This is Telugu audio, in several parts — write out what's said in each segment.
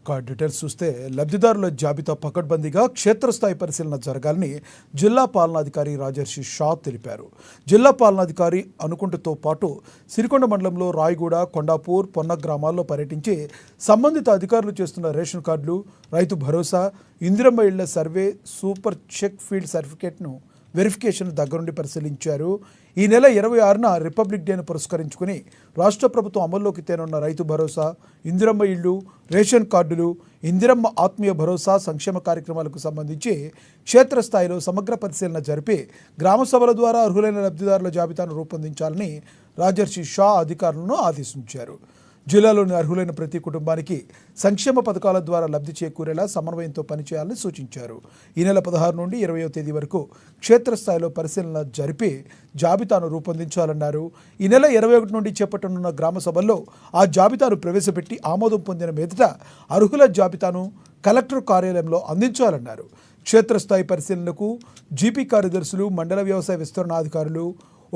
డీటెయిల్స్ చూస్తే లబ్ధిదారుల జాబితా పకడ్బందీగా క్షేత్రస్థాయి పరిశీలన జరగాలని జిల్లా పాలనాధికారి రాజర్షి షా తెలిపారు. జిల్లా పాలనాధికారి అనుకుంటతో పాటు సిరికొండ మండలంలో రాయగూడ, కొండాపూర్, పొన్న గ్రామాల్లో పర్యటించి సంబంధిత అధికారులు చేస్తున్న రేషన్ కార్డులు, రైతు భరోసా, ఇందిరమ్మ ఇళ్ల సర్వే, సూపర్ చెక్ ఫీల్డ్ సర్టిఫికేట్ను వెరిఫికేషన్ దగ్గరుండి పరిశీలించారు. ఈ నెల 26న రిపబ్లిక్ డేను పురస్కరించుకుని రాష్ట్ర ప్రభుత్వం అమల్లోకి తేనున్న రైతు భరోసా, ఇందిరమ్మ ఇళ్లు, రేషన్ కార్డులు, ఇందిరమ్మ ఆత్మీయ భరోసా సంక్షేమ కార్యక్రమాలకు సంబంధించి క్షేత్రస్థాయిలో సమగ్ర పరిశీలన జరిపి గ్రామ సభల ద్వారా అర్హులైన లబ్ధిదారుల జాబితాను రూపొందించాలని రాజర్షి షా అధికారులను ఆదేశించారు. జిల్లాలోని అర్హులైన ప్రతి కుటుంబానికి సంక్షేమ పథకాల ద్వారా లబ్ధి చేకూరేలా సమన్వయంతో పనిచేయాలని సూచించారు. ఈ నెల 16 నుండి 20వ తేదీ వరకు క్షేత్రస్థాయిలో పరిశీలన జరిపి జాబితాను రూపొందించాలన్నారు. ఈ నెల 21 నుండి చేపట్టనున్న గ్రామ సభల్లో ఆ జాబితాను ప్రవేశపెట్టి ఆమోదం పొందిన మీదట అర్హుల జాబితాను కలెక్టర్ కార్యాలయంలో అందించాలన్నారు. క్షేత్రస్థాయి పరిశీలనకు జీపీ కార్యదర్శులు, మండల వ్యవసాయ విస్తరణాధికారులు,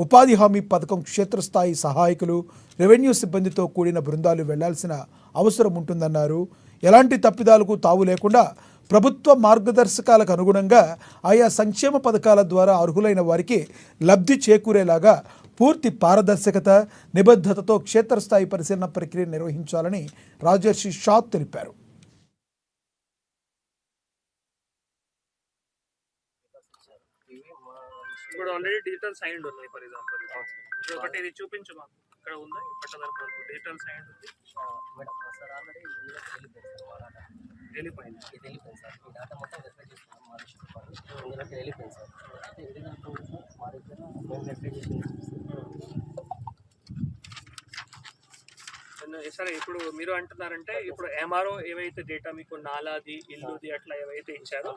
ఉపాధి హామీ పథకం క్షేత్రస్థాయి సహాయకులు, రెవెన్యూ సిబ్బందితో కూడిన బృందాలు వెళ్లాల్సిన అవసరం ఉంటుందన్నారు. ఎలాంటి తప్పిదాలకు తావు లేకుండా ప్రభుత్వ మార్గదర్శకాలకు అనుగుణంగా ఆయా సంక్షేమ పథకాల ద్వారా అర్హులైన వారికి లబ్ధి చేకూరేలాగా పూర్తి పారదర్శకత, నిబద్ధతతో క్షేత్రస్థాయి పరిశీలన ప్రక్రియ నిర్వహించాలని రాజర్షి షా తెలిపారు. ఇప్పుడు ఆల్రెడీ డిజిటల్ సైన్డ్ ఉన్నాయి. ఫర్ ఎగ్జాంపుల్ ఇప్పుడు ఒకటి ఇది చూపించు మాకు, ఇక్కడ ఉందా పట్టదర్పణ డిజిటల్ సైన్డ్ ఉంది మేడం. సార్ ఆల్రెడీ వెళ్ళిపోయింది సార్. ఈ డేటా మొత్తం వెరిఫై చేస్తున్నాం మా డిస్ట్రిక్ట్ ఇందులోకి వెళ్ళిపోయింది సార్. అయితే ఒరిజినల్ ప్రూఫ్ మా దగ్గర మేము వెరిఫై చేస్తున్నాం. సరే, ఇప్పుడు మీరు అంటున్నారంటే ఇప్పుడు ఎంఆర్ఓ ఏవైతే డేటా మీకు నాలాది, ఇల్లుది అట్లా ఏవైతే ఇచ్చారో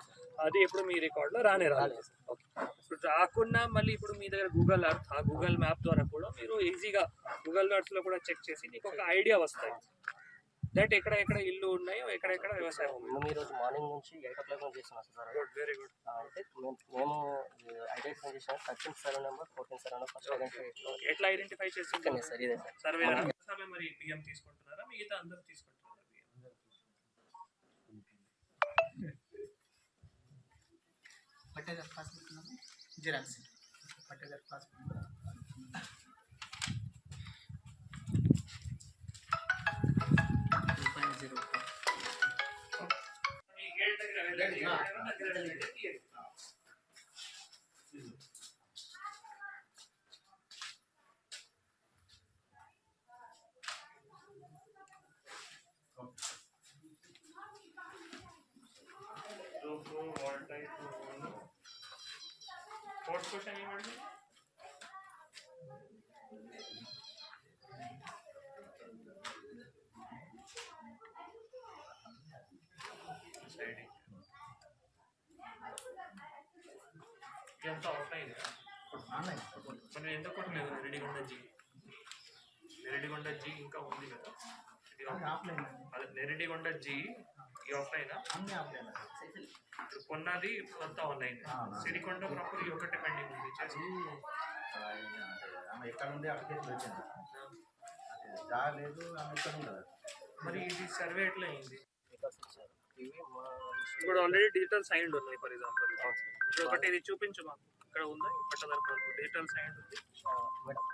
అది ఇప్పుడు మీ రికార్డులో రాలేదు. ఇప్పుడు రాకుండా మళ్ళీ ఇప్పుడు మీ దగ్గర గూగుల్ ఎర్త్, ఆ గూగుల్ మ్యాప్ ద్వారా కూడా మీరు ఈజీగా గూగుల్ మ్యాప్స్లో కూడా చెక్ చేసి మీకు ఒక ఐడియా వస్తాయి దట్ ఎక్కడ ఇల్లు ఉన్నాయో, ఎక్కడెక్కడ వ్యవసాయం. మేము ఈరోజు మార్నింగ్ నుంచి 8 o'clock నుంచి చేస్తున్నాం సార్. Good, very good. అయితే మేము ఐడెంటిఫై చేసిన 13 survey number, 14 survey number first identify. ఎట్లా ఐడెంటిఫై చేస్తుంది సార్? ఇదే సార్ సర్వే. మరి బియ్యం తీసుకుంటున్నారా, మిగతా అందరూ తీసుకుంటున్నారా? పట్టేదారు పాస్బుక్ జిరాక్స్, పట్టేదారు పాస్బుక్. ఫోర్త్ క్వశ్చన్ ఏమండి? ఇదంతా ఆఫ్లైన్. మనం ఎంత కొట్టలేదు నెరడిగొండ జీ ఇంకా ఉంది కదా, అదే నెరడిగొండ జీ ఈ ఆఫ్లైన్, అన్ని ఆఫ్లైన్. ఇప్పుడు కొన్నది ఇప్పుడు అంతా ఆన్లైన్. సిరికొండ ప్రాపర్ ఈ ఒకటి పెండింగ్ ఉంది. ఎక్కడ ఉండే అప్లికేషన్ వచ్చింది లేదు, ఇక్కడ ఉండదు. మరి ఇది సర్వే ఎట్లా అయింది? ఇప్పుడు ఆల్రెడీ డిజిటల్ సైన్డ్ ఉన్నాయి. ఫర్ ఎగ్జాంపుల్ ఇప్పుడు ఒకటి ఇది చూపించు మాకు, ఇక్కడ ఉందా పట్టదర్పణ డిజిటల్ సైన్డ్ ఉంది మేడం.